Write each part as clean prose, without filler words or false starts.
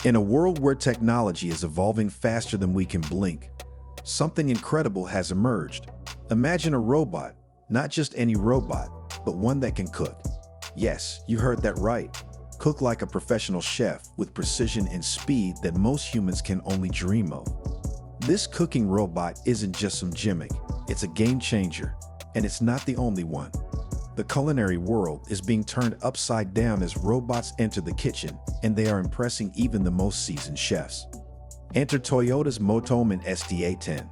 In a world where technology is evolving faster than we can blink, something incredible has emerged. Imagine a robot, not just any robot, but one that can cook. Yes, you heard that right. Cook like a professional chef with precision and speed that most humans can only dream of. This cooking robot isn't just some gimmick, it's a game changer, and it's not the only one. The culinary world is being turned upside down as robots enter the kitchen, and they are impressing even the most seasoned chefs. Enter Toyota's Motoman SDA-10.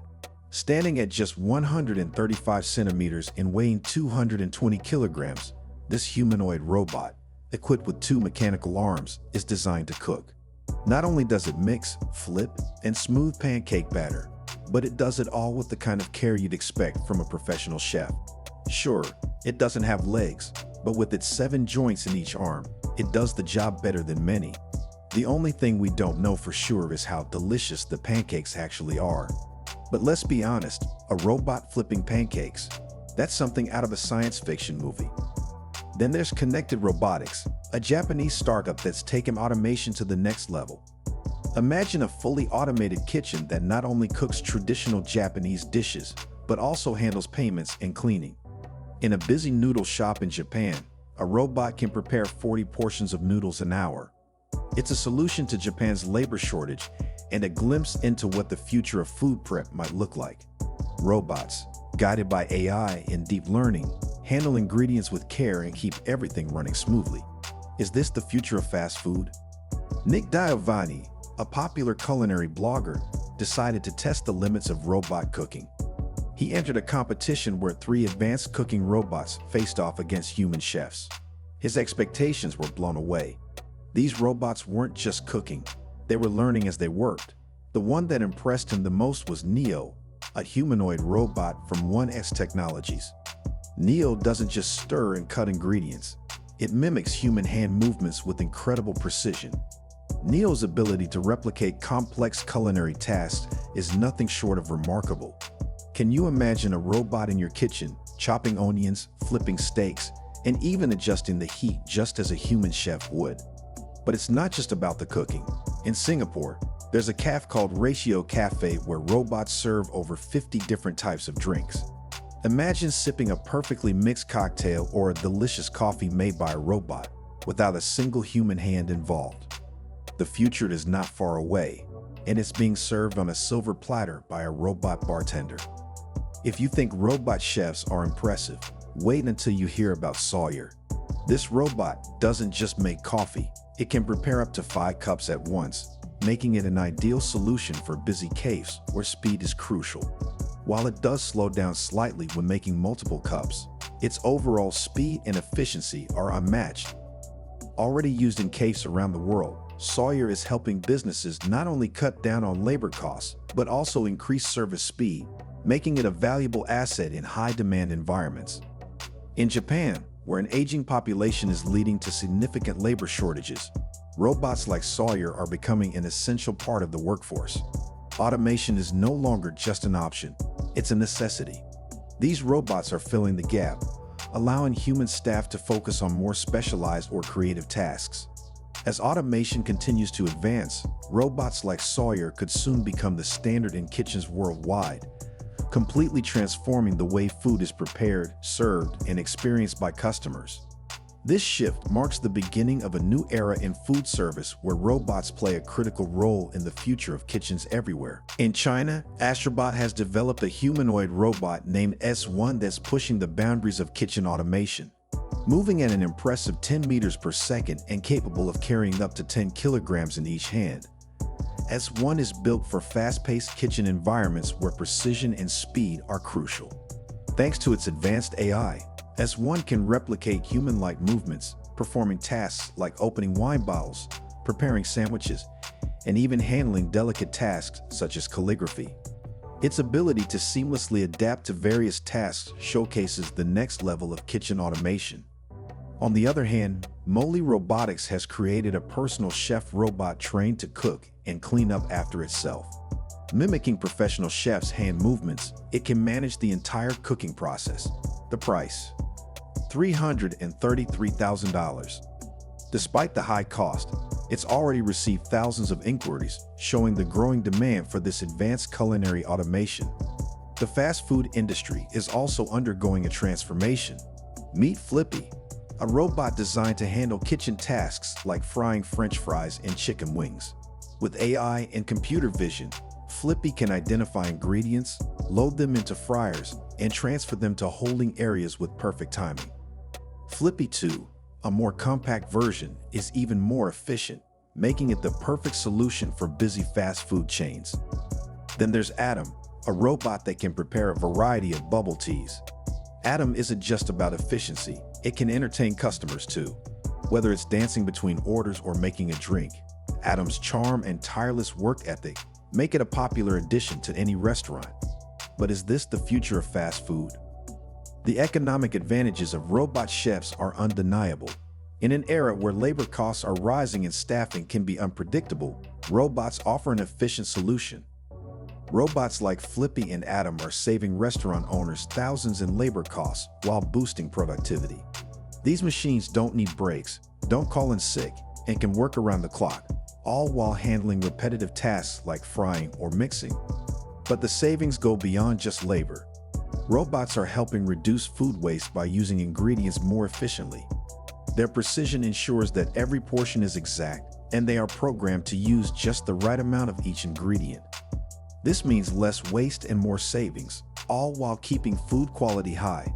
Standing at just 135 centimeters and weighing 220 kilograms, this humanoid robot, equipped with 2 mechanical arms, is designed to cook. Not only does it mix, flip, and smooth pancake batter, but it does it all with the kind of care you'd expect from a professional chef. Sure, it doesn't have legs, but with its 7 joints in each arm, it does the job better than many. The only thing we don't know for sure is how delicious the pancakes actually are. But let's be honest, a robot flipping pancakes, that's something out of a science fiction movie. Then there's Connected Robotics, a Japanese startup that's taken automation to the next level. Imagine a fully automated kitchen that not only cooks traditional Japanese dishes, but also handles payments and cleaning. In a busy noodle shop in Japan, a robot can prepare 40 portions of noodles an hour. It's a solution to Japan's labor shortage and a glimpse into what the future of food prep might look like. Robots, guided by AI and deep learning, handle ingredients with care and keep everything running smoothly. Is this the future of fast food? Nick Diovani, a popular culinary blogger, decided to test the limits of robot cooking. He entered a competition where 3 advanced cooking robots faced off against human chefs. His expectations were blown away. These robots weren't just cooking, they were learning as they worked. The one that impressed him the most was Neo, a humanoid robot from 1S Technologies. Neo doesn't just stir and cut ingredients, it mimics human hand movements with incredible precision. Neo's ability to replicate complex culinary tasks is nothing short of remarkable. Can you imagine a robot in your kitchen, chopping onions, flipping steaks, and even adjusting the heat just as a human chef would? But it's not just about the cooking. In Singapore, there's a cafe called Ratio Cafe where robots serve over 50 different types of drinks. Imagine sipping a perfectly mixed cocktail or a delicious coffee made by a robot without a single human hand involved. The future is not far away, and it's being served on a silver platter by a robot bartender. If you think robot chefs are impressive, wait until you hear about Sawyer. This robot doesn't just make coffee, it can prepare up to 5 cups at once, making it an ideal solution for busy cafes where speed is crucial. While it does slow down slightly when making multiple cups, its overall speed and efficiency are unmatched. Already used in cafes around the world, Sawyer is helping businesses not only cut down on labor costs, but also increase service speed, making it a valuable asset in high-demand environments. In Japan, where an aging population is leading to significant labor shortages, robots like Sawyer are becoming an essential part of the workforce. Automation is no longer just an option, it's a necessity. These robots are filling the gap, allowing human staff to focus on more specialized or creative tasks. As automation continues to advance, robots like Sawyer could soon become the standard in kitchens worldwide, completely transforming the way food is prepared, served, and experienced by customers. This shift marks the beginning of a new era in food service where robots play a critical role in the future of kitchens everywhere. In China, Astrobot has developed a humanoid robot named S1 that's pushing the boundaries of kitchen automation. Moving at an impressive 10 meters per second and capable of carrying up to 10 kilograms in each hand. S1 is built for fast-paced kitchen environments where precision and speed are crucial. Thanks to its advanced AI, S1 can replicate human-like movements, performing tasks like opening wine bottles, preparing sandwiches, and even handling delicate tasks such as calligraphy. Its ability to seamlessly adapt to various tasks showcases the next level of kitchen automation. On the other hand, Moly Robotics has created a personal chef robot trained to cook and clean up after itself. Mimicking professional chefs' hand movements, it can manage the entire cooking process. The price: $333,000. Despite the high cost, It's already received thousands of inquiries, showing the growing demand for this advanced culinary automation. The fast food industry is also undergoing a transformation. Meet Flippy, a robot designed to handle kitchen tasks like frying French fries and chicken wings. With AI and computer vision, Flippy can identify ingredients, load them into fryers, and transfer them to holding areas with perfect timing. Flippy 2, a more compact version, is even more efficient, making it the perfect solution for busy fast food chains. Then there's Atom, a robot that can prepare a variety of bubble teas. Atom isn't just about efficiency, it can entertain customers too. Whether it's dancing between orders or making a drink, Atom's charm and tireless work ethic make it a popular addition to any restaurant. But is this the future of fast food? The economic advantages of robot chefs are undeniable. In an era where labor costs are rising and staffing can be unpredictable, robots offer an efficient solution. Robots like Flippy and Atom are saving restaurant owners thousands in labor costs while boosting productivity. These machines don't need breaks, don't call in sick, and can work around the clock, all while handling repetitive tasks like frying or mixing. But the savings go beyond just labor. Robots are helping reduce food waste by using ingredients more efficiently. Their precision ensures that every portion is exact, and they are programmed to use just the right amount of each ingredient. This means less waste and more savings, all while keeping food quality high.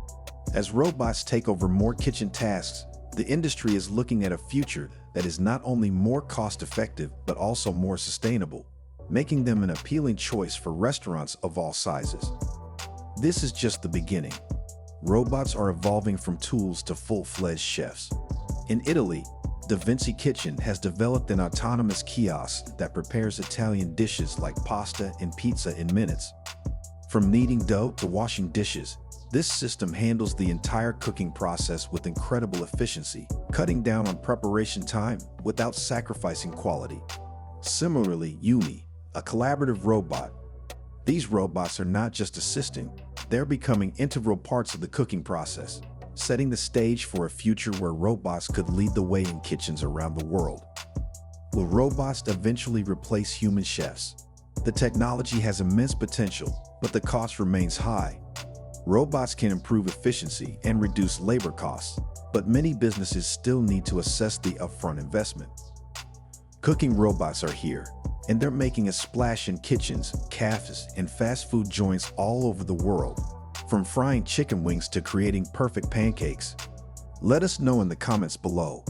As robots take over more kitchen tasks, the industry is looking at a future that is not only more cost-effective but also more sustainable, making them an appealing choice for restaurants of all sizes. This is just the beginning. Robots are evolving from tools to full-fledged chefs. In Italy, Da Vinci Kitchen has developed an autonomous kiosk that prepares Italian dishes like pasta and pizza in minutes. From kneading dough to washing dishes, this system handles the entire cooking process with incredible efficiency, cutting down on preparation time without sacrificing quality. Similarly, Yumi, a collaborative robot. These robots are not just assisting, they're becoming integral parts of the cooking process, setting the stage for a future where robots could lead the way in kitchens around the world. Will robots eventually replace human chefs? The technology has immense potential, but the cost remains high. Robots can improve efficiency and reduce labor costs, but many businesses still need to assess the upfront investment. Cooking robots are here, and they're making a splash in kitchens, cafes, and fast food joints all over the world. From frying chicken wings to creating perfect pancakes. Let us know in the comments below.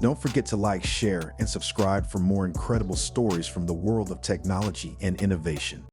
Don't forget to like, share, and subscribe for more incredible stories from the world of technology and innovation.